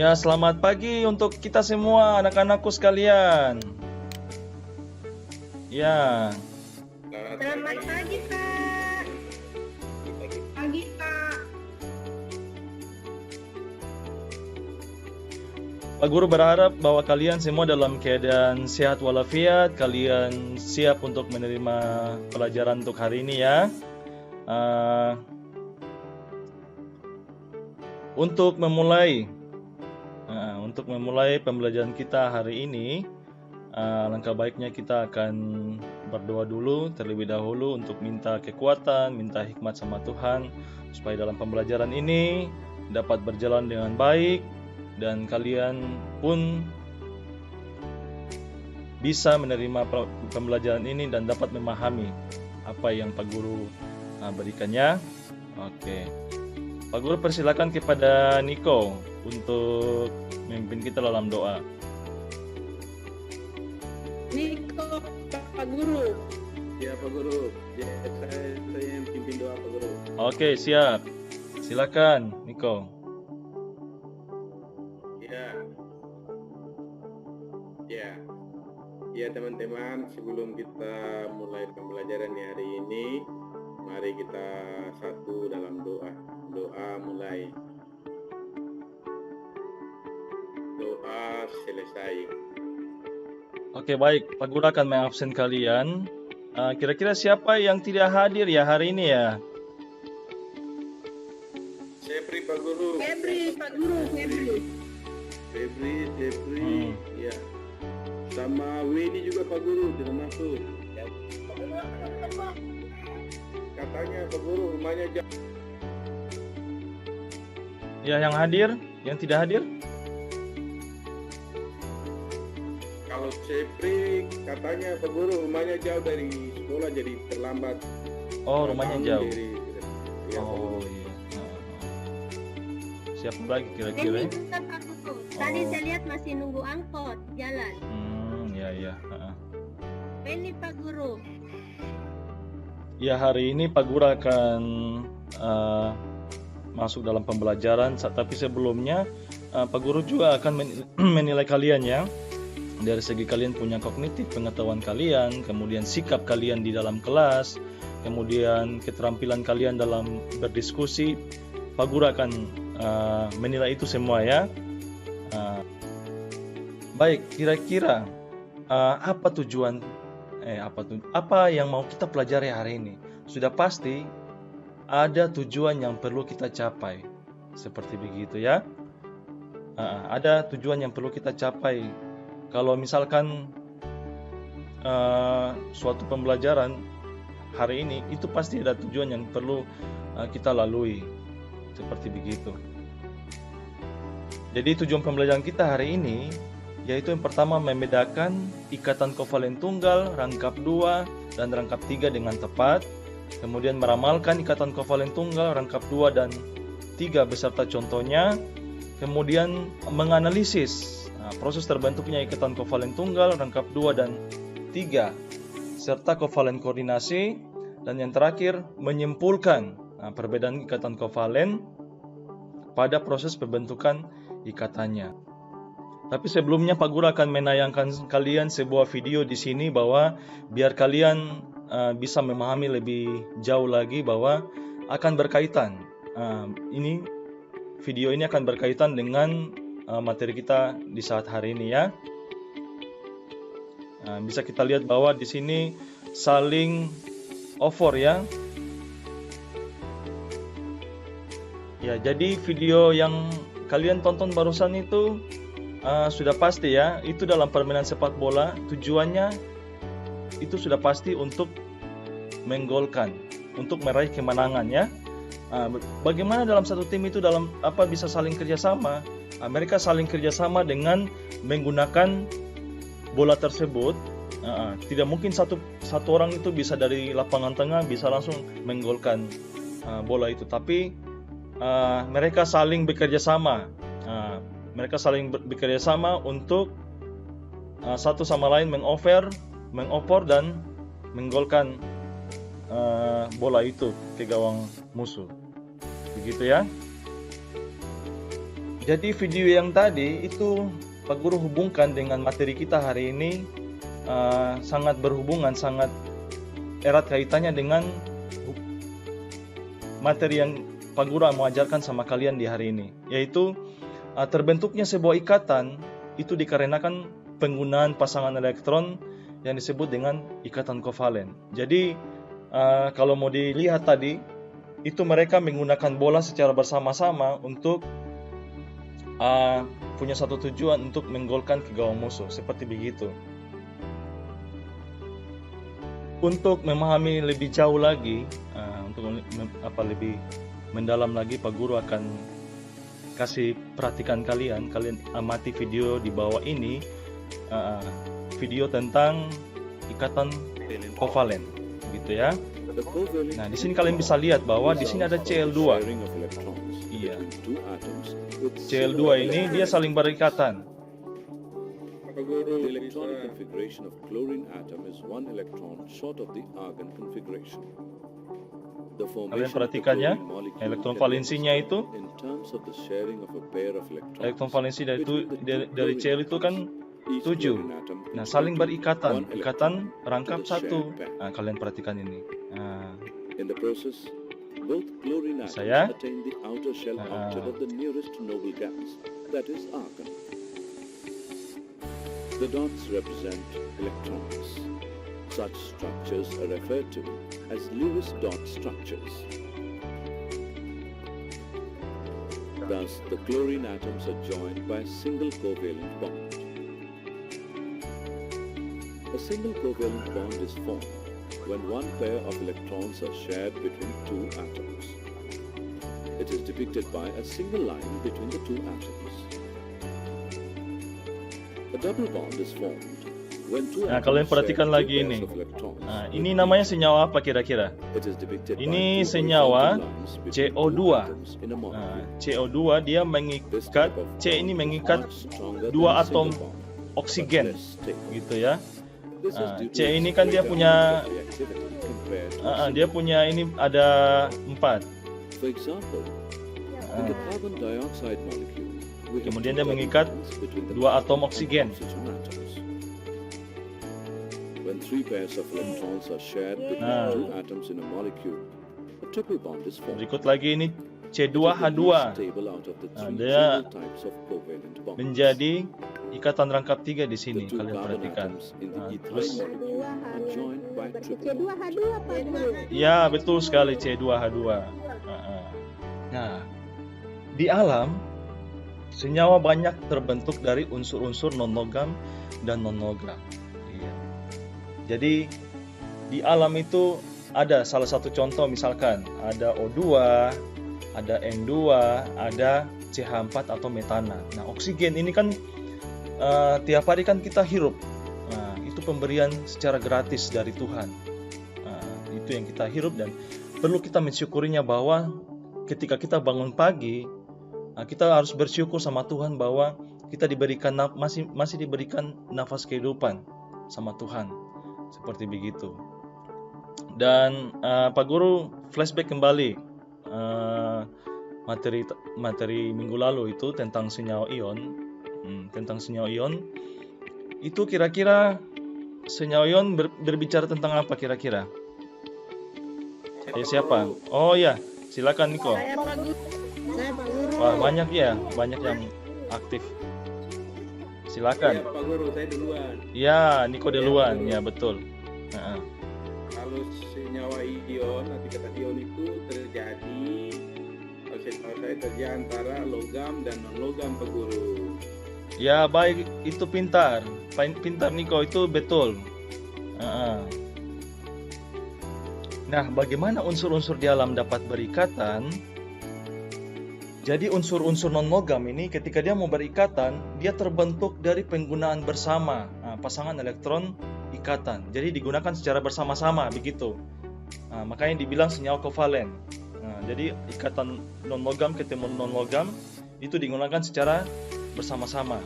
Ya, selamat pagi untuk kita semua, anak-anakku sekalian. Ya, Selamat pagi, Kak. Pagi, Kak. Pak Guru berharap bahwa kalian semua dalam keadaan sehat walafiat, kalian siap untuk menerima pelajaran untuk hari ini ya. Untuk memulai pembelajaran kita hari ini, langkah baiknya kita akan berdoa dulu terlebih dahulu untuk minta kekuatan, minta hikmat sama Tuhan supaya dalam pembelajaran ini dapat berjalan dengan baik dan kalian pun bisa menerima pembelajaran ini dan dapat memahami apa yang Pak Guru berikannya. Oke, Pak Guru persilakan kepada Niko untuk memimpin kita dalam doa. Niko, Pak Guru. Ya Pak Guru, ya, saya yang pimpin doa Pak Guru. Oke, siap. Silakan, Niko. Ya teman-teman, sebelum kita mulai pembelajaran hari ini, mari kita satu dalam doa. Doa mulai. Doa selesai. Oke, baik. Pak Guru akan mengabsen kalian. Kira-kira siapa yang tidak hadir ya hari ini ya? Febri Pak Guru. Febri, Pak Guru, Febri. Febri, ya. Sama Weni juga Pak Guru tidak masuk. Katanya Pak Guru rumahnya jauh. Ya, yang hadir, yang tidak hadir? Kalau Febri katanya Pak Guru rumahnya jauh dari sekolah jadi terlambat. Oh, rumahnya jauh. Ya, Oh iya. Siapa lagi kira-kira? Ini juga Pak Guru. Tadi saya lihat masih nunggu angkot jalan. Ya. Ini Pak Guru. Ya, hari ini Pak Guru akan masuk dalam pembelajaran, tapi sebelumnya Pak Guru juga akan menilai kalian ya. Dari segi kalian punya kognitif, pengetahuan kalian, kemudian sikap kalian di dalam kelas, kemudian keterampilan kalian dalam berdiskusi. Pak Guru akan menilai itu semua ya. Baik, kira-kira apa tujuan apa yang mau kita pelajari hari ini? Sudah pasti ada tujuan yang perlu kita capai, seperti begitu ya. Ada tujuan yang perlu kita capai. Kalau misalkan suatu pembelajaran hari ini, itu pasti ada tujuan yang perlu kita lalui, seperti begitu. Jadi tujuan pembelajaran kita hari ini yaitu yang pertama membedakan ikatan kovalen tunggal, rangkap 2 dan rangkap 3 dengan tepat. Kemudian meramalkan ikatan kovalen tunggal, rangkap 2 dan 3 beserta contohnya. Kemudian menganalisis proses terbentuknya ikatan kovalen tunggal, rangkap 2 dan 3 serta kovalen koordinasi. Dan yang terakhir menyimpulkan perbedaan ikatan kovalen pada proses pembentukan ikatannya. Tapi sebelumnya Pak Guru akan menayangkan kalian sebuah video di sini bahwa biar kalian bisa memahami lebih jauh lagi bahwa akan berkaitan. Video ini akan berkaitan dengan materi kita di saat hari ini ya. Bisa kita lihat bahwa di sini saling over ya. Ya, jadi video yang kalian tonton barusan itu sudah pasti ya, itu dalam permainan sepak bola tujuannya itu sudah pasti untuk menggolkan, untuk meraih kemenangan ya. Bagaimana dalam satu tim itu dalam bisa saling kerjasama? Mereka saling kerjasama dengan menggunakan bola tersebut. Tidak mungkin satu orang itu bisa dari lapangan tengah bisa langsung menggolkan bola itu, tapi mereka saling bekerja sama. Mereka saling bekerja sama untuk satu sama lain mengoper dan menggolkan bola itu ke gawang musuh. Begitu ya. Jadi video yang tadi itu Pak Guru hubungkan dengan materi kita hari ini, sangat berhubungan, sangat erat kaitannya dengan materi yang Pak Guru mau ajarkan sama kalian di hari ini, yaitu terbentuknya sebuah ikatan itu dikarenakan penggunaan pasangan elektron yang disebut dengan ikatan kovalen. Jadi kalau mau dilihat tadi, itu mereka menggunakan bola secara bersama-sama untuk punya satu tujuan untuk menggolkan ke gawang musuh, seperti begitu. Untuk memahami lebih jauh lagi, untuk lebih mendalam lagi, Pak Guru akan kasih perhatikan kalian amati video di bawah ini, video tentang ikatan kovalen, gitu ya. Nah, di sini kalian bisa lihat bahwa di sini ada Cl2. Iya. Cl2 ini dia saling berikatan. The electronic configuration of chlorine atom is one electron short of the argon configuration. Kalian perhatikan ya, elektron valensinya itu, elektron valensi dari Cl itu kan 7. Nah, saling berikatan, ikatan rangkap 1. Nah, kalian perhatikan ini. Nah, saya The dots represent electrons. Such structures are referred to as Lewis dot structures. Thus, the chlorine atoms are joined by a single covalent bond. A single covalent bond is formed when one pair of electrons are shared between two atoms. It is depicted by a single line between the two atoms. A double bond is formed. Nah, kalian perhatikan lagi ini. Nah, ini namanya senyawa apa kira-kira? Ini senyawa CO2. Nah, CO2 dia mengikat, C ini mengikat 2 atom oksigen, gitu ya. Nah, C ini kan dia punya, ini ada 4. Kemudian dia mengikat 2 atom oksigen. Nah, berikut lagi ini C2H2. Nah, dia menjadi ikatan rangkap 3 di sini, kalian perhatikan. Nah, terus C2H2 Pak Guru. ya, betul sekali, C2H2. Nah, di alam senyawa banyak terbentuk dari unsur-unsur non-logam dan non-logam. Iya. Jadi di alam itu ada salah satu contoh, misalkan ada O2, ada N2, ada CH4 atau metana. Nah, oksigen ini kan tiap hari kan kita hirup. Nah, itu pemberian secara gratis dari Tuhan. Nah, itu yang kita hirup dan perlu kita mensyukurinya, bahwa ketika kita bangun pagi, kita harus bersyukur sama Tuhan bahwa kita diberikan masih diberikan nafas kehidupan sama Tuhan, seperti begitu. Dan Pak Guru flashback kembali materi minggu lalu itu tentang senyawa ion. Tentang senyawa ion itu, kira-kira senyawa ion berbicara tentang apa kira-kira? Siapa? Oh ya, silakan Niko. Saya Pak Guru. Wah, banyak yang aktif. Silakan. Ya, Pak Guru, saya duluan. Ya, Niko duluan. Ya, betul. Kalau senyawa ion, nanti kata ion itu terjadi, kalau saya terjadi antara logam dan non logam, Pak Guru. Ya, baik, itu pintar Niko, itu betul. Nah, bagaimana unsur-unsur di alam dapat berikatan? Jadi unsur-unsur non-logam ini ketika dia mau berikatan, dia terbentuk dari penggunaan bersama, pasangan elektron ikatan. Jadi digunakan secara bersama-sama, begitu. Makanya dibilang senyawa kovalen. Jadi ikatan non-logam ketemu non-logam itu digunakan secara bersama-sama.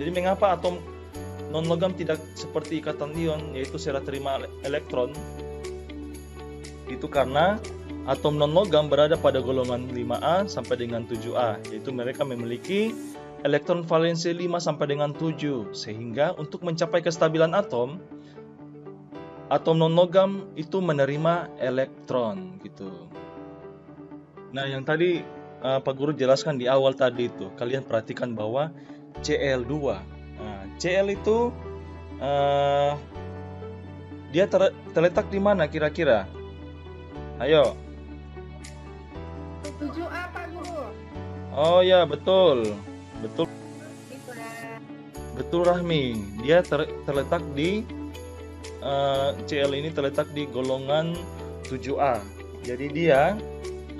Jadi mengapa atom non-logam tidak seperti ikatan ion, yaitu serah terima elektron? Itu karena atom non-logam berada pada golongan 5A sampai dengan 7A, yaitu mereka memiliki elektron valensi 5 sampai dengan 7, sehingga untuk mencapai kestabilan atom non-logam itu menerima elektron gitu. Nah, yang tadi Pak Guru jelaskan di awal tadi itu, kalian perhatikan bahwa Cl2. Nah, Cl itu dia terletak di mana kira-kira? Ayo. 7A Pak Guru. Oh ya, betul. Gitu ya. Betul Rahmi. Dia terletak di Cl ini terletak di golongan 7A. Jadi dia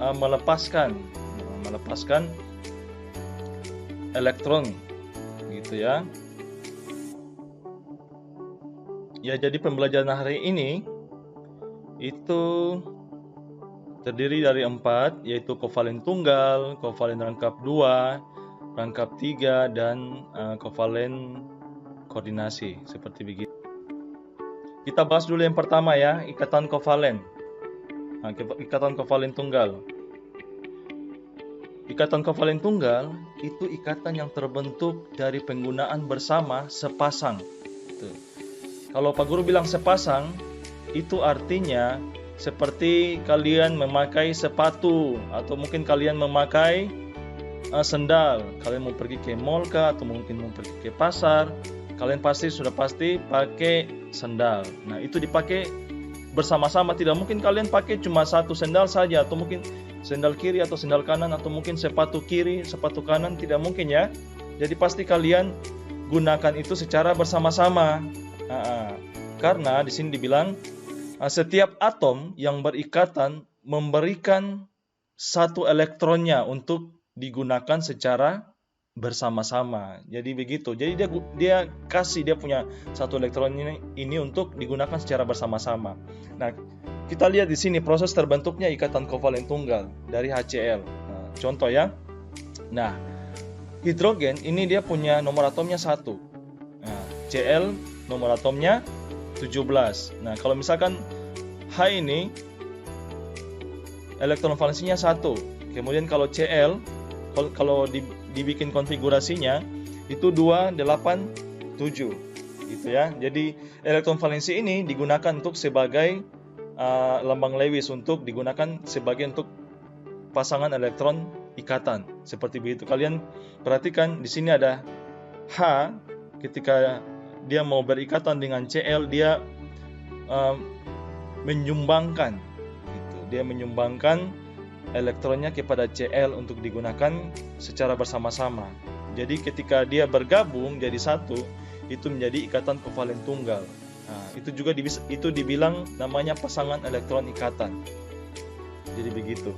melepaskan elektron gitu ya. Ya, jadi pembelajaran hari ini itu terdiri dari 4, yaitu kovalen tunggal, kovalen rangkap 2, rangkap 3, dan kovalen koordinasi, seperti begitu. Kita bahas dulu yang pertama ya, ikatan kovalen. Nah, ikatan kovalen tunggal. Ikatan kovalen tunggal itu ikatan yang terbentuk dari penggunaan bersama sepasang. Tuh. Kalau Pak Guru bilang sepasang, itu artinya seperti kalian memakai sepatu atau mungkin kalian memakai sendal. Kalian mau pergi ke mall kah, atau mungkin mau pergi ke pasar, kalian sudah pasti pakai sendal. Nah, itu dipakai bersama-sama. Tidak mungkin kalian pakai cuma satu sendal saja, atau mungkin sendal kiri atau sendal kanan, atau mungkin sepatu kiri, sepatu kanan, tidak mungkin ya. Jadi pasti kalian gunakan itu secara bersama-sama. Karena di sini dibilang setiap atom yang berikatan memberikan satu elektronnya untuk digunakan secara bersama-sama. Jadi begitu. Jadi dia kasih, dia punya satu elektron ini untuk digunakan secara bersama-sama. Nah, kita lihat di sini proses terbentuknya ikatan kovalen tunggal dari HCl. Nah, contoh ya. Nah, hidrogen ini dia punya nomor atomnya 1. Nah, Cl nomor atomnya 17. Nah, kalau misalkan H ini elektron valensinya 1. Kemudian kalau Cl, kalau dibikin konfigurasinya itu 2, 8, 7 gitu ya. Jadi elektron valensi ini digunakan untuk sebagai lambang Lewis, untuk digunakan sebagai untuk pasangan elektron ikatan. Seperti begitu. Kalian perhatikan di sini ada H, ketika dia mau berikatan dengan Cl, dia menyumbangkan gitu. Dia menyumbangkan elektronnya kepada Cl untuk digunakan secara bersama-sama. Jadi ketika dia bergabung jadi satu, itu menjadi ikatan kovalen tunggal. Nah, itu juga itu dibilang namanya pasangan elektron ikatan. Jadi begitu.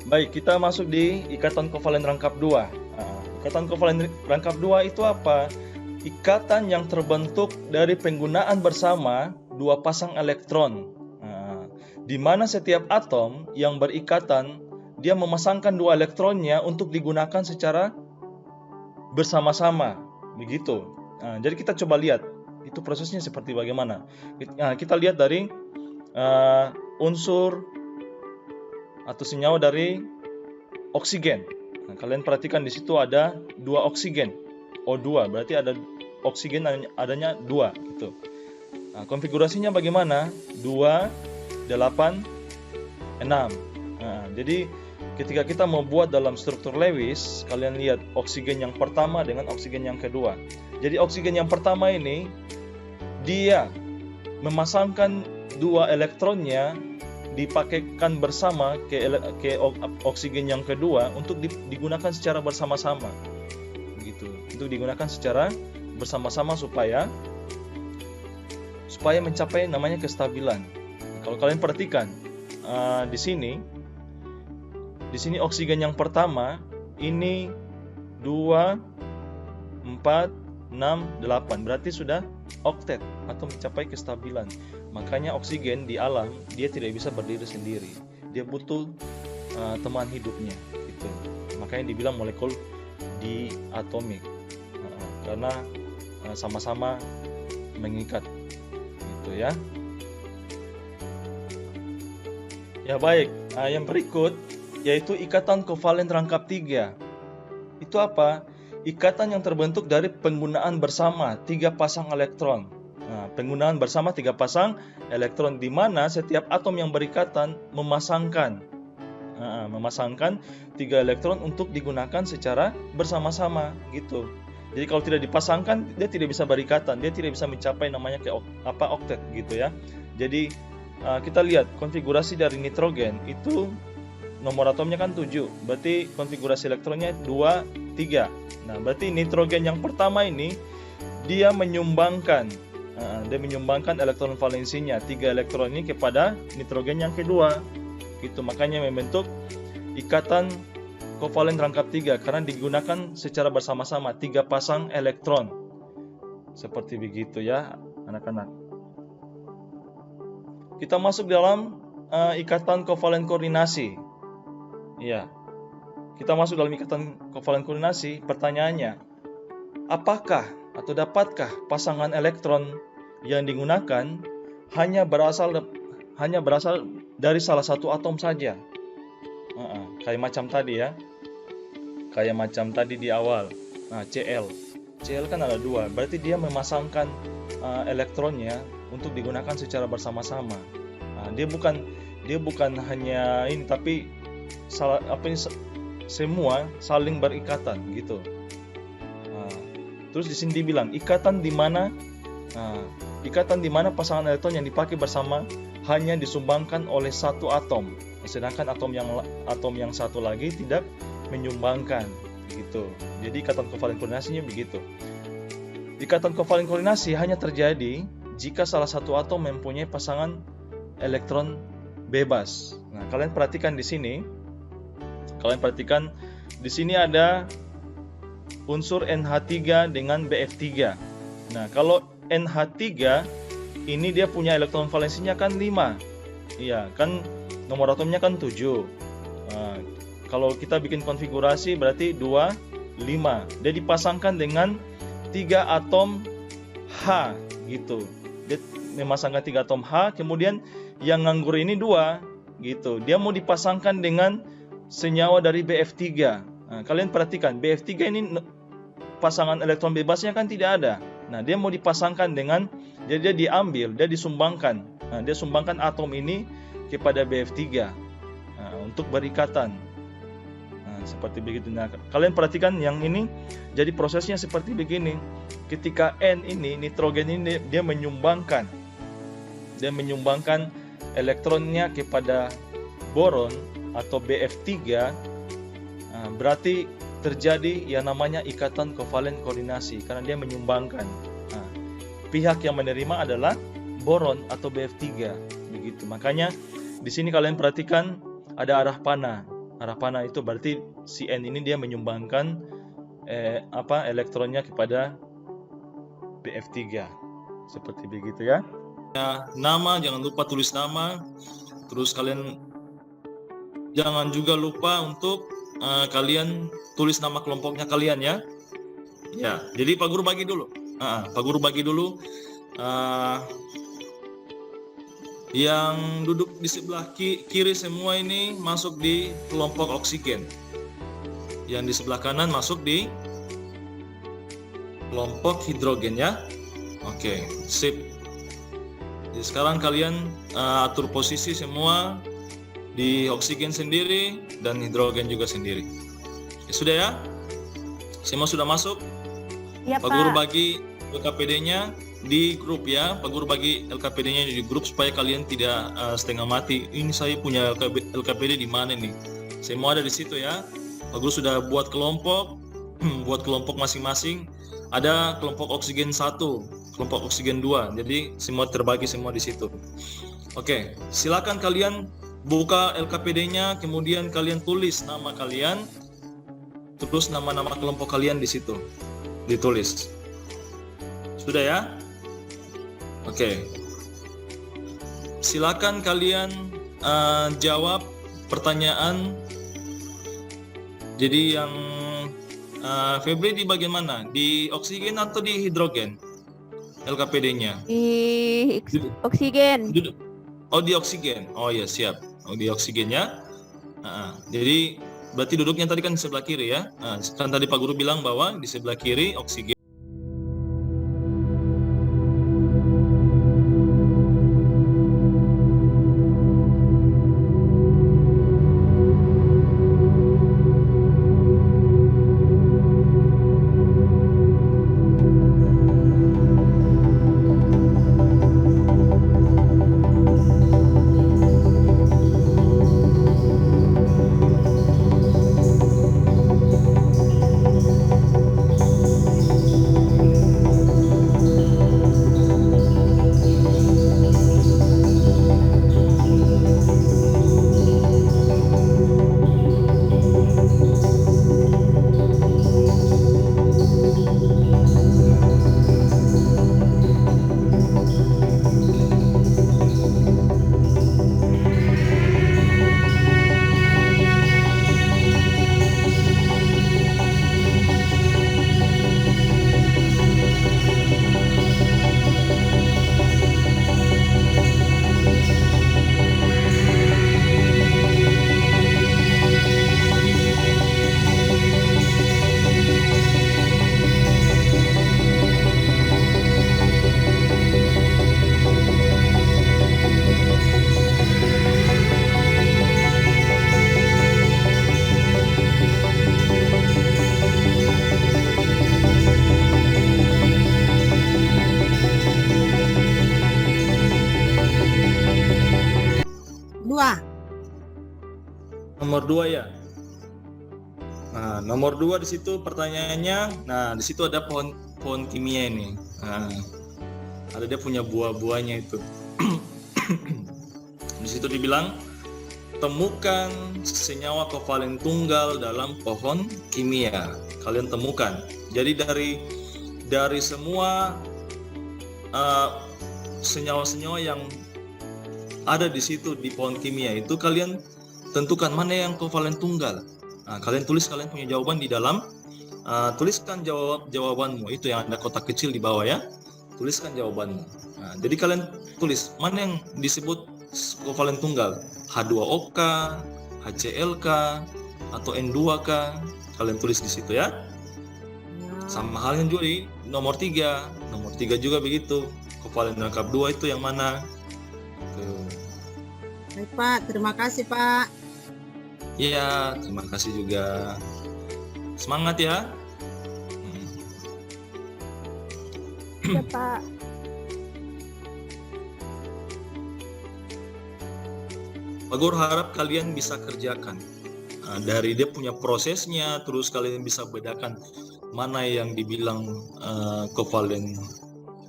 Baik, kita masuk di ikatan kovalen rangkap 2. Nah, ikatan kovalen rangkap 2 itu apa? Ikatan yang terbentuk dari penggunaan bersama dua pasang elektron. Nah, di mana setiap atom yang berikatan dia memasangkan dua elektronnya untuk digunakan secara bersama-sama. Begitu. Nah, jadi kita coba lihat itu prosesnya seperti bagaimana. Nah, kita lihat dari unsur atau senyawa dari oksigen. Nah, kalian perhatikan di situ ada 2 oksigen, O2, berarti ada oksigen adanya 2 gitu. Nah, konfigurasinya bagaimana? 2, 8, 6. Nah, jadi ketika kita mau buat dalam struktur Lewis, kalian lihat oksigen yang pertama dengan oksigen yang kedua. Jadi oksigen yang pertama ini dia memasangkan 2 elektronnya, dipakaikan bersama ke oksigen yang kedua untuk digunakan secara bersama-sama. Begitu. Itu digunakan secara bersama-sama supaya mencapai namanya kestabilan. Nah, kalau kalian perhatikan di sini oksigen yang pertama ini 2, 4, 6, 8, berarti sudah oktet atau mencapai kestabilan. Makanya oksigen di alam dia tidak bisa berdiri sendiri, dia butuh teman hidupnya gitu. Makanya dibilang molekul diatomik, karena sama-sama mengikat gitu ya. Ya baik, yang berikut yaitu ikatan kovalen rangkap 3. Itu apa? Ikatan yang terbentuk dari penggunaan bersama 3 pasang elektron. Nah, penggunaan bersama 3 pasang elektron di mana setiap atom yang berikatan memasangkan 3 elektron untuk digunakan secara bersama-sama gitu. Jadi kalau tidak dipasangkan dia tidak bisa berikatan, dia tidak bisa mencapai namanya oktet gitu ya. Jadi kita lihat konfigurasi dari nitrogen itu nomor atomnya kan 7, berarti konfigurasi elektronnya 2, 3. Nah, berarti nitrogen yang pertama ini dia menyumbangkan elektron valensinya 3 elektron ini kepada nitrogen yang kedua. Gitu, makanya membentuk ikatan kovalen rangkap 3 karena digunakan secara bersama-sama 3 pasang elektron. Seperti begitu ya, anak-anak. Kita masuk dalam ikatan kovalen koordinasi. Ya. Kita masuk dalam ikatan kovalen koordinasi. Pertanyaannya, apakah atau dapatkah pasangan elektron yang digunakan hanya berasal dari salah satu atom saja? Kayak macam tadi ya. Kayak macam tadi di awal. Nah, Cl kan ada 2. Berarti dia memasangkan elektronnya untuk digunakan secara bersama-sama. Dia bukan hanya ini, tapi semua saling berikatan gitu. Terus di sini dibilang ikatan di mana pasangan elektron yang dipakai bersama hanya disumbangkan oleh satu atom, sedangkan atom yang satu lagi tidak menyumbangkan gitu. Jadi ikatan kovalen koordinasinya begitu. Ikatan kovalen koordinasi hanya terjadi jika salah satu atom mempunyai pasangan elektron bebas. Nah, kalian perhatikan di sini. Ada unsur NH3 dengan BF3. Nah, kalau NH3 ini dia punya elektron valensinya kan 5. Iya, kan nomor atomnya kan 7. Kalau kita bikin konfigurasi berarti 2, 5. Dia dipasangkan dengan 3 atom H gitu. Dia memasangkan 3 atom H, kemudian yang nganggur ini 2 gitu. Dia mau dipasangkan dengan senyawa dari BF3. Nah, kalian perhatikan BF3 ini pasangan elektron bebasnya kan tidak ada. Nah, dia mau dipasangkan dengan, jadi dia disumbangkan. Nah, dia sumbangkan atom ini kepada BF3 untuk berikatan. Nah, seperti begitu. Nah, kalian perhatikan yang ini, jadi prosesnya seperti begini. Ketika N ini, nitrogen ini dia menyumbangkan elektronnya kepada boron atau BF3, berarti terjadi yang namanya ikatan kovalen koordinasi karena dia menyumbangkan. Pihak yang menerima adalah boron atau BF3 begitu. Makanya di sini kalian perhatikan ada arah panah. Arah panah itu berarti si N ini dia menyumbangkan elektronnya kepada BF3. Seperti begitu ya. Nama jangan lupa tulis nama. Terus kalian jangan juga lupa untuk kalian tulis nama kelompoknya kalian ya. Ya, jadi Pak Guru bagi dulu. Yang duduk di sebelah kiri semua ini masuk di kelompok oksigen. Yang di sebelah kanan masuk di kelompok hidrogen ya. Oke, sip. Jadi sekarang kalian atur posisi semua di oksigen sendiri dan hidrogen juga sendiri. Sudah ya? Semua sudah masuk? Ya, Pak Guru bagi LKPD-nya di grup ya. Pak Guru bagi LKPD-nya di grup supaya kalian tidak setengah mati. Ini saya punya LKPD di mana nih? Semua ada di situ ya. Pak Guru sudah buat kelompok, masing-masing. Ada kelompok oksigen 1, kelompok oksigen 2. Jadi semua terbagi semua di situ. Oke, silakan kalian buka LKPD-nya, kemudian kalian tulis nama kalian, terus nama-nama kelompok kalian di situ ditulis. Sudah ya? Oke. Silakan kalian jawab pertanyaan. Jadi yang Febri di bagian mana? Di oksigen atau di hidrogen? LKPD-nya? Di oksigen. Oh, di oksigen. Oh ya, siap. di oksigennya. Jadi berarti duduknya tadi kan di sebelah kiri ya. Kan tadi Pak Guru bilang bahwa di sebelah kiri oksigen. Nomor 2 ya. Nah, nomor 2 di situ pertanyaannya. Nah, di situ ada pohon kimia ini. Nah, ada dia punya buah-buahnya itu. Di situ dibilang temukan senyawa kovalen tunggal dalam pohon kimia. Kalian temukan. Jadi dari semua senyawa-senyawa yang ada di situ di pohon kimia itu, kalian tentukan mana yang kovalen tunggal. Nah, kalian tulis, kalian punya jawaban di dalam. Tuliskan jawabanmu itu yang ada kotak kecil di bawah ya. Tuliskan jawabanmu. Nah, jadi kalian tulis mana yang disebut kovalen tunggal, H2OK, HClK, atau N2K. Kalian tulis di situ ya. Sama halnya juga di nomor 3. Nomor 3 juga begitu. Kovalen rangkap 2 itu yang mana? Tuh. Baik Pak, terima kasih Pak. Iya, terima kasih juga. Semangat ya. Ya Pak. Pak Guru harap kalian bisa kerjakan. Dari dia punya prosesnya, terus kalian bisa bedakan mana yang dibilang kovalen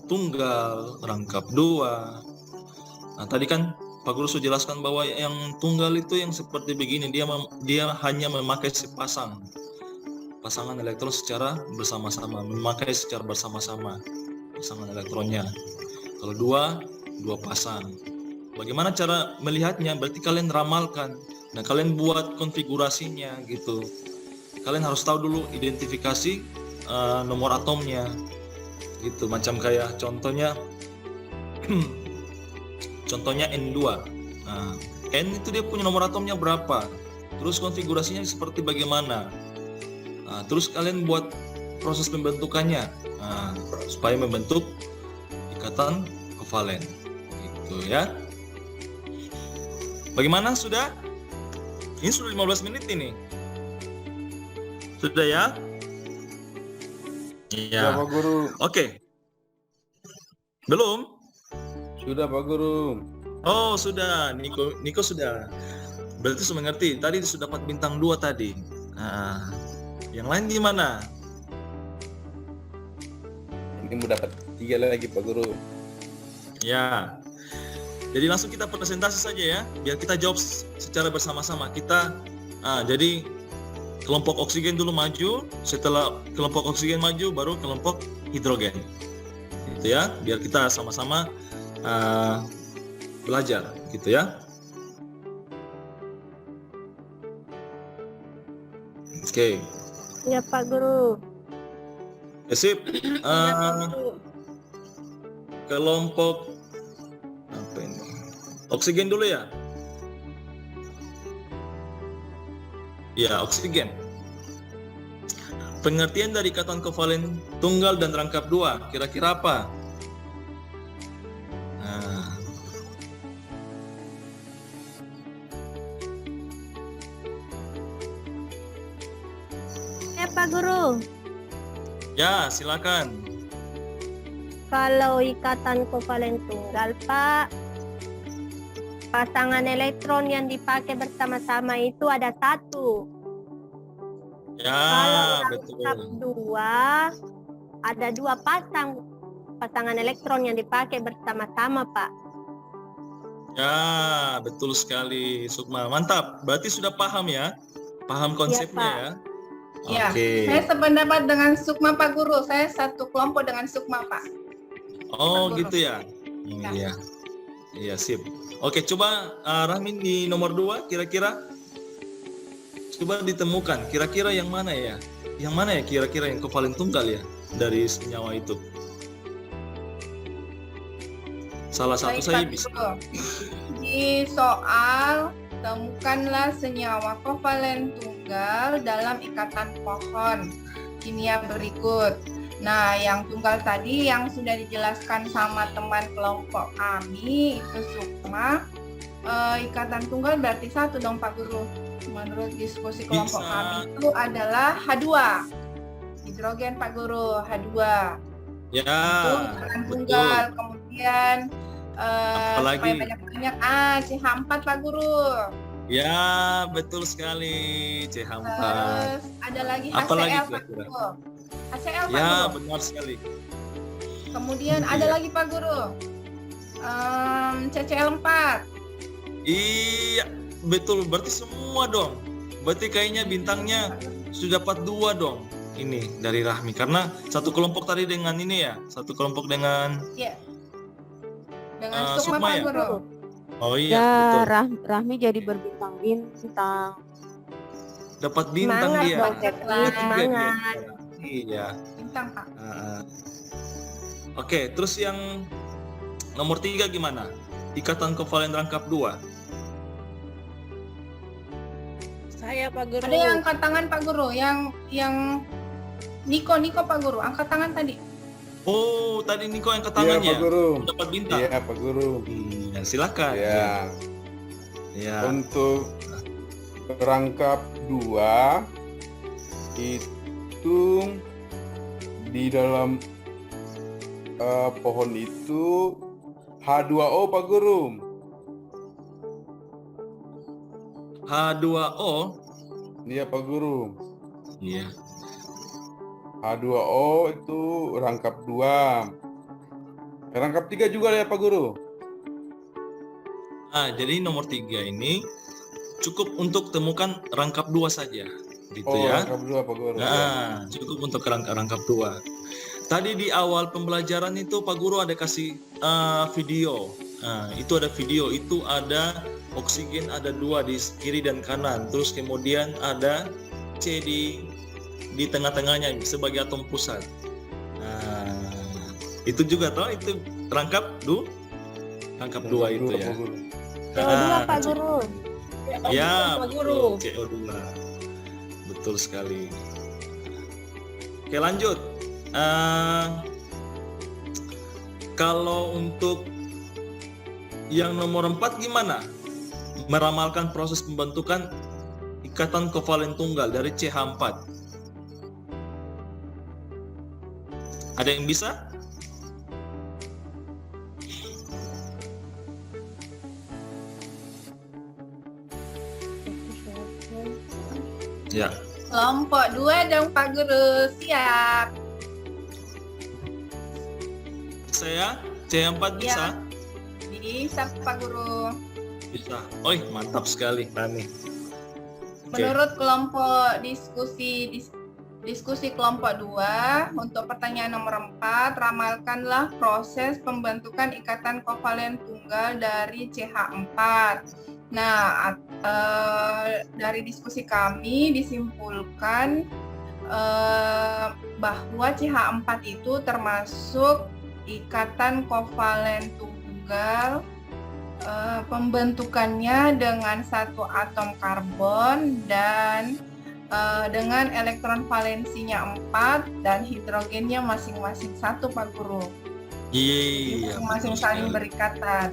tunggal, rangkap 2. Nah, tadi kan Pak Guru sudah jelaskan bahwa yang tunggal itu yang seperti begini, dia hanya memakai pasangan elektron secara bersama-sama, pasangan elektronnya. Kalau dua pasang. Bagaimana cara melihatnya? Berarti kalian ramalkan. Nah, kalian buat konfigurasinya gitu. Kalian harus tahu dulu identifikasi nomor atomnya. Gitu, macam kayak contohnya N2. Nah, N itu dia punya nomor atomnya berapa? Terus konfigurasinya seperti bagaimana? Nah, terus kalian buat proses pembentukannya, supaya membentuk ikatan kovalen. Gitu ya. Bagaimana, sudah? Ini sudah 15 menit ini. Sudah ya? Iya. Pak Guru. Oke. Belum? Sudah Pak Guru. Oh, sudah. Niko sudah. Berarti sudah mengerti. Tadi sudah dapat bintang 2 tadi. Nah, yang lain gimana? Ini mau dapat 3 lagi Pak Guru. Ya. Jadi langsung kita presentasi saja ya, biar kita jawab secara bersama-sama. Jadi kelompok oksigen dulu maju, setelah kelompok oksigen maju baru kelompok hidrogen. Gitu ya, biar kita sama-sama belajar gitu ya. Oke. Ya Pak Guru. Sip. Ya Pak Guru. Kelompok apa ini? Oksigen dulu ya. Ya, oksigen. Pengertian dari ikatan kovalen tunggal dan rangkap dua, kira-kira apa? Nah, Pak Guru, ya, silakan. kalau ikatan kovalen tunggal, Pak, pasangan elektron yang dipakai bersama-sama itu ada satu. Ya, Kalau betul. rangkap dua, ada dua pasangan elektron yang dipakai bersama-sama, Pak. Ya, betul sekali, Sukma. Mantap. Berarti sudah paham ya? Paham konsepnya Pak. ya? Ya, Oke. saya sependapat dengan Sukma Pak Guru. Saya satu kelompok dengan Sukma Pak. Oh, Pak Guru. gitu ya? Ya. Iya. Iya, sip. Oke, coba Rahmin di nomor 2 kira-kira. Coba ditemukan kira-kira yang mana ya? Yang mana ya kira-kira yang kovalen tunggal ya dari senyawa itu? Salah satu Baik, saja Pak bisa. Guru. Di soal temukanlah senyawa kovalen tunggal dalam ikatan pohon kimia berikut. Nah, yang tunggal tadi yang sudah dijelaskan sama teman kelompok kami itu Sukma. Ikatan tunggal berarti satu dong Pak Guru. Menurut diskusi kelompok Bisa. kami itu adalah H2. Hidrogen Pak Guru, H2. Ya, Itu ikatan betul. tunggal. Kemudian Apalagi? supaya banyak-banyak CH4 Pak Guru. Ya, betul sekali. CH4. Terus ada lagi Apalagi HCl Pak kira-kira? Guru. HCl Pak Ya, Guru. benar sekali. Kemudian Iya. ada lagi Pak Guru. CCl4. Iya, betul. Berarti semua dong. Berarti kayaknya bintangnya sudah dapat 2 dong. Ini dari Rahmi. Karena satu kelompok tadi dengan ini ya. Satu kelompok dengan Ya. Dengan Sukma Sukma Pak ya? Guru. Oh iya, Ya, betul. Rahmi jadi berbintang-bintang. Dapat bintang Semangat dia. dong, Cek Tiga lah. dia. Semangat. Iya. Bintang Pak. Oke, terus yang nomor 3 gimana? Ikatan kovalen rangkap 2. Saya Pak Guru. Ada yang angkat tangan Pak Guru, yang Niko Pak Guru, angkat tangan tadi. Oh, tadi Niko yang ke Iya tangannya. Pak Guru. Dapat bintang. Iya Pak Guru. Iya, silakan. Ya. Ya. Untuk rangkap 2 itu di dalam pohon itu H2O Pak Guru. H2O. Iya Pak Guru. Iya. H2O itu rangkap 2. Rangkap 3 juga ya Pak Guru. Jadi nomor 3 ini cukup untuk temukan rangkap 2 saja, gitu ya. Rangkap 2 Pak Guru. Nah, cukup untuk rangkap 2. Tadi di awal pembelajaran itu Pak Guru ada kasih video. Itu ada video, itu ada oksigen ada 2 di kiri dan kanan. Terus kemudian ada C di tengah-tengahnya sebagai atom pusat. Itu juga toh, itu rangkap 2 itu ya. Pak Guru. CO2 Pak Guru. Ya, Pak Guru. betul, CO2. Betul sekali. Oke, lanjut. Kalau untuk yang nomor 4 gimana? Meramalkan proses pembentukan ikatan kovalen tunggal dari CH4. Ada yang bisa? Ya. Kelompok 2 dong Pak Guru, siap. Saya CH4 bisa? Bisa Pak Guru. Bisa. Oi, mantap sekali, Rani. Oke. Menurut kelompok diskusi kelompok 2, untuk pertanyaan nomor 4, ramalkanlah proses pembentukan ikatan kovalen tunggal dari CH4. Nah, dari diskusi kami disimpulkan bahwa CH4 itu termasuk ikatan kovalen tunggal pembentukannya dengan satu atom karbon dan dengan elektron valensinya 4 dan hidrogennya masing-masing 1, Pak Guru. Iya. Masing-masing betul saling sekali. berikatan.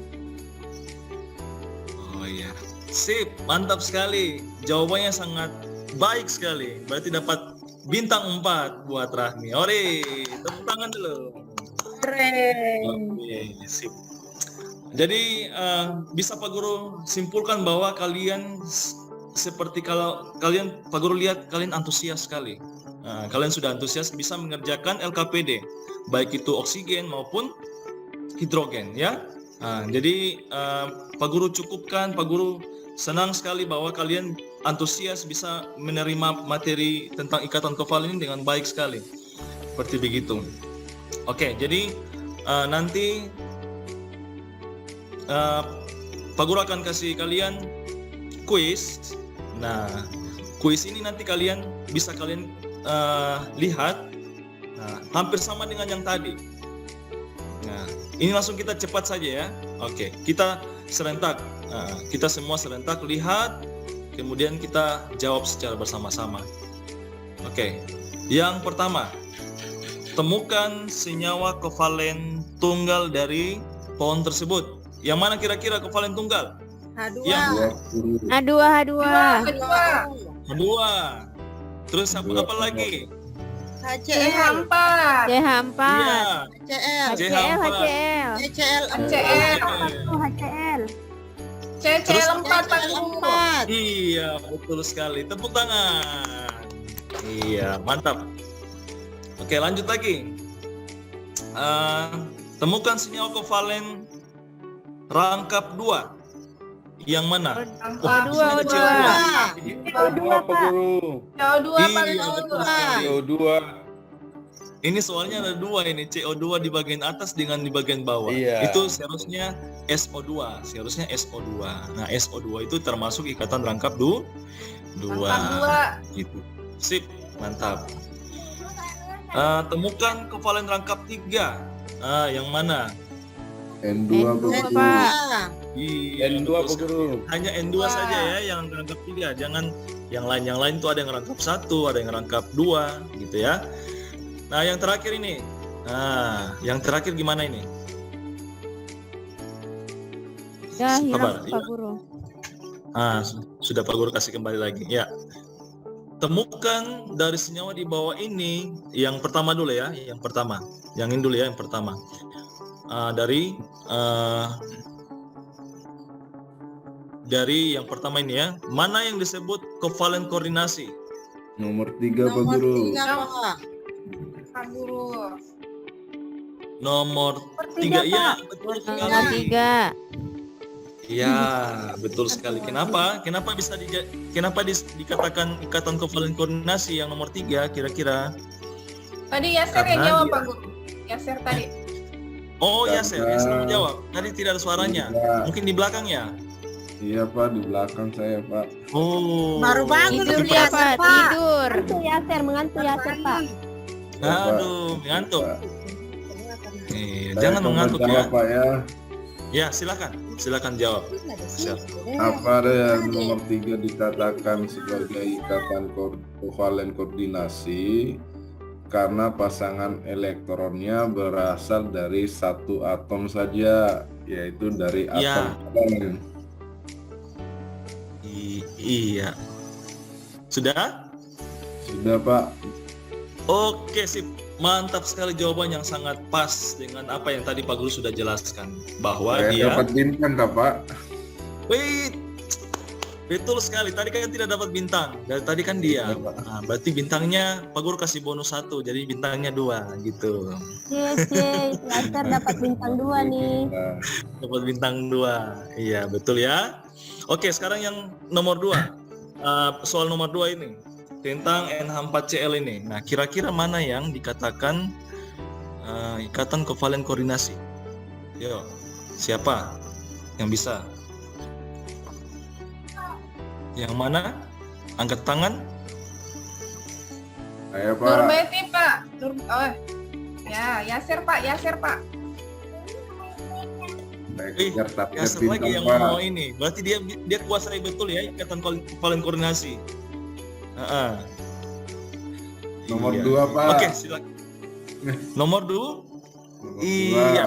Oh iya. Sip, mantap sekali. Jawabannya sangat baik sekali. Berarti dapat bintang 4 buat Rahmi. Ore, tepuk tangan dulu. Keren. Oke, sip. Jadi bisa Pak Guru simpulkan bahwa kalian seperti kalau kalian Pak Guru lihat kalian antusias sekali. Kalian sudah antusias bisa mengerjakan LKPD, baik itu oksigen maupun hidrogen ya. Jadi Pak Guru cukupkan, Pak Guru senang sekali bahwa kalian antusias bisa menerima materi tentang ikatan kovalen ini dengan baik sekali. Seperti begitu. Oke, jadi nanti Pak Guru akan kasih kalian kuis. Nah, kuis ini nanti kalian bisa lihat. Nah, hampir sama dengan yang tadi. Nah, ini langsung kita cepat saja ya. Oke, kita serentak. Kita semua serentak lihat, kemudian kita jawab secara bersama-sama. Oke, yang pertama, temukan senyawa kovalen tunggal dari pohon tersebut. Yang mana kira-kira kovalen tunggal? Yang H2. kedua. Terus apa lagi? HCl, CH4, CH4. Iya, HCl, HCl. HCl, HCl, HCl. CCl4, Pak Guru. 4. iya, betul sekali. Tepuk tangan. Iya, mantap. Oke, lanjut lagi. Temukan senyawa kovalen rangkap 2. Yang mana? Rangkap Wah, ini ada CO2. CO2, Pak Guru. CO2, Pak Iya, Guru. betul sekali. CO2. Ini soalnya ada 2 ini, CO2 di bagian atas dengan di bagian bawah. Iya. Itu seharusnya SO2, seharusnya SO2. Nah, SO2 itu termasuk ikatan rangkap 2. Rangkap 2. Gitu. Sip, mantap. Temukan kovalen rangkap 3. Yang mana? N2 N2, Pak. Pak. Iya, N2 betul Pak sekali. Guru. Hanya N2 saja ya yang rangkap 3, jangan yang lain tuh ada yang rangkap 1, ada yang rangkap 2 gitu ya. Nah, yang terakhir ini. Nah, yang terakhir gimana ini? Ya, Sabar, hilang iya. Pak Guru. Sudah Pak Guru kasih kembali lagi. Ya. Temukan dari senyawa di bawah ini, yang pertama dulu ya, yang pertama. Yang ini dulu ya, yang pertama. Dari yang pertama ini ya, mana yang disebut kovalen koordinasi? Nomor 3 Pak Nomor Guru. 3, Pak. Pak Guru. Nomor 3 ya, betul Nomor sekali. 3. Ya, betul sekali. Kenapa? Kenapa bisa dikatakan ikatan kovalen koordinasi yang nomor 3 kira-kira? Tadi Yaser yang Karena jawab, dia- Pak Guru. Yaser tadi. Oh, Yaser Karena- menjawab. Tadi tidak ada suaranya. Iya. Mungkin di belakang ya? Iya Pak, di belakang saya Pak. Oh. Baru bangun Tidur itu dia, Yaser, Pak. Pak. Tidur. Mengantuk Yaser, Pak. Aduh, ngantuk. Pak. Jangan Saya coba mengantuk ya. jawab, Pak ya. Ya, silakan jawab. Siap. Apa yang nomor 3 dikatakan sebagai ikatan kovalen koordinasi karena pasangan elektronnya berasal dari satu atom saja, yaitu dari atom Ya. karbon. Iya. Sudah? Sudah Pak. Oke, sip. Mantap sekali jawaban yang sangat pas dengan apa yang tadi Pak Guru sudah jelaskan. Bahwa Saya dia... dapat bintang kah Pak? Wait, betul sekali. Tadi kan tidak dapat bintang. Dari tadi kan dia. Iya, Pak. Nah, berarti bintangnya Pak Guru kasih bonus 1, jadi bintangnya 2 gitu. Yaser dapat bintang 2 nih. Nah, Dapat bintang 2. Iya, betul ya. Oke, sekarang yang nomor 2. Soal nomor 2 ini tentang NH4Cl ini. Nah, kira-kira mana yang dikatakan ikatan kovalen koordinasi? Yo, siapa yang bisa? Yang mana? Angkat tangan. saya Pak. Nurmeti, Pak. Ya, Yaser, Pak. Kasar lagi yang mau ini. Berarti dia kuasai betul ya ikatan kepala koordinasi. Nomor Iya. 2 Pak. Oke, silakan. Nomor 2? Iya.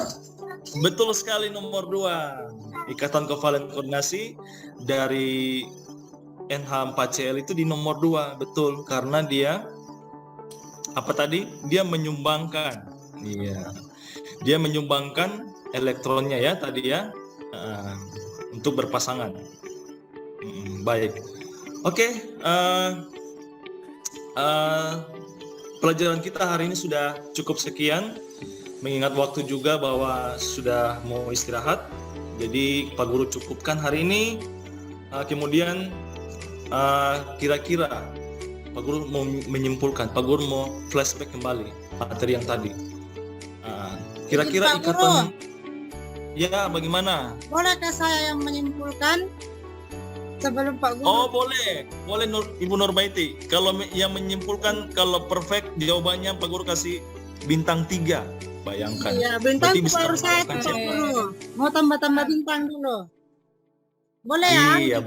Betul sekali nomor 2. Ikatan Kovalen Koordinasi dari NH4CL itu di nomor 2, betul, karena dia apa tadi? Dia menyumbangkan. Iya. Dia menyumbangkan elektronnya ya tadi ya. Untuk berpasangan. Baik. Oke, pelajaran kita hari ini sudah cukup sekian. Mengingat waktu juga bahwa sudah mau istirahat. Jadi Pak Guru cukupkan hari ini. Kemudian kira-kira Pak Guru mau menyimpulkan, Pak Guru mau flashback kembali materi yang tadi. Kira-kira Pak ikatan, ya bagaimana? Bolehkah saya yang menyimpulkan sebelum Pak Guru? Oh boleh Ibu Nurbaiti. Kalau yang menyimpulkan, kalau perfect jawabannya Pak Guru kasih bintang 3. Bayangkan. Iya, bintang Berarti bisa baru saya melakukan tutup checklist. dulu. Mau tambah-tambah bintang dulu. Boleh ya? Iya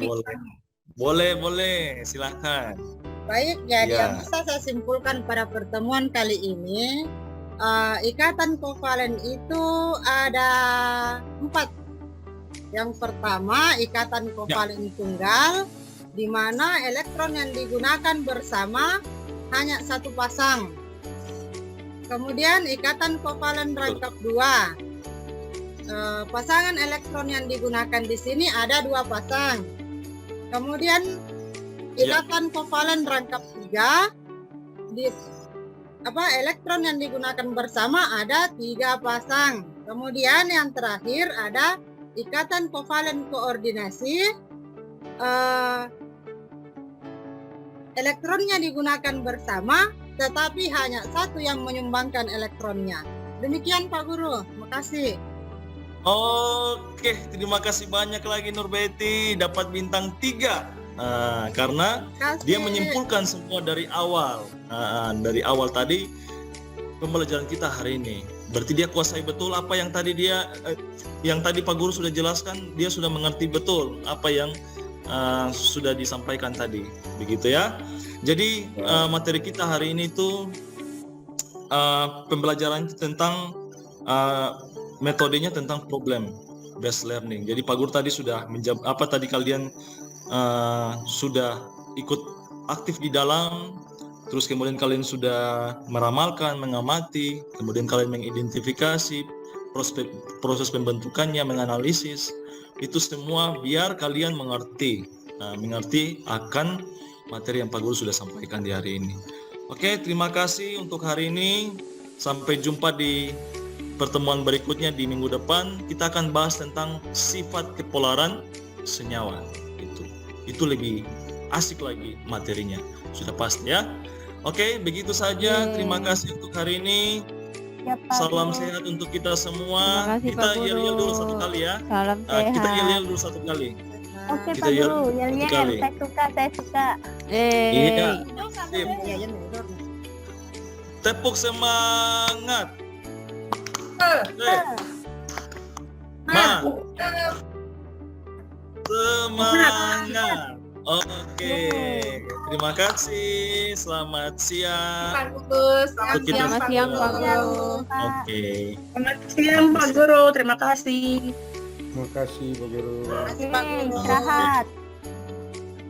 boleh, silakan. Baik, jadi Ya. yang bisa saya simpulkan pada pertemuan kali ini, ikatan kovalen itu ada 4. Yang pertama, ikatan kovalen tunggal, di mana elektron yang digunakan bersama hanya satu pasang. Kemudian ikatan kovalen rangkap 2. Pasangan elektron yang digunakan di sini ada 2 pasang. Kemudian ikatan kovalen rangkap 3, elektron yang digunakan bersama ada 3 pasang. Kemudian yang terakhir ada ikatan kovalen koordinasi, elektronnya digunakan bersama, tetapi hanya satu yang menyumbangkan elektronnya. Demikian Pak Guru, terima kasih. Oke, terima kasih banyak lagi Nurbaiti, dapat bintang 3. Karena dia menyimpulkan semua dari awal. Dari awal tadi pembelajaran kita hari ini. Berarti dia kuasai betul apa yang tadi yang tadi Pak Guru sudah jelaskan, dia sudah mengerti betul apa yang sudah disampaikan tadi. Begitu ya. Jadi materi kita hari ini itu pembelajaran tentang metodenya tentang problem based learning. Jadi Pak Guru tadi sudah menjawab apa tadi kalian sudah ikut aktif di dalam, terus kemudian kalian sudah meramalkan, mengamati, kemudian kalian mengidentifikasi proses pembentukannya, menganalisis. Itu semua biar kalian mengerti akan materi yang Pak Guru sudah sampaikan di hari ini. Oke, terima kasih untuk hari ini. Sampai jumpa di pertemuan berikutnya di minggu depan. Kita akan bahas tentang sifat kepolaran senyawa. Itu lebih asik lagi materinya. Sudah pasti ya. Oke, begitu saja. Terima kasih untuk hari ini. Ya, Pak Salam Guru. sehat untuk kita semua. Terima kasih, Kita Pak Guru. yel-yel dulu satu kali ya. Salam sehat. Kita yel-yel dulu satu kali. Oke Kita Pak yel Guru, satu yel-yel, kali. saya suka. Iya. Sip. Iya, Tepuk semangat. Semangat. Oke. Terima kasih. Selamat siang. Pak Guru, selamat Kita siang Selamat Pak siang, Guru. Pak Guru. Oke. Selamat siang Pak Guru, terima kasih. Terima kasih Pak Guru. Oke, istirahat.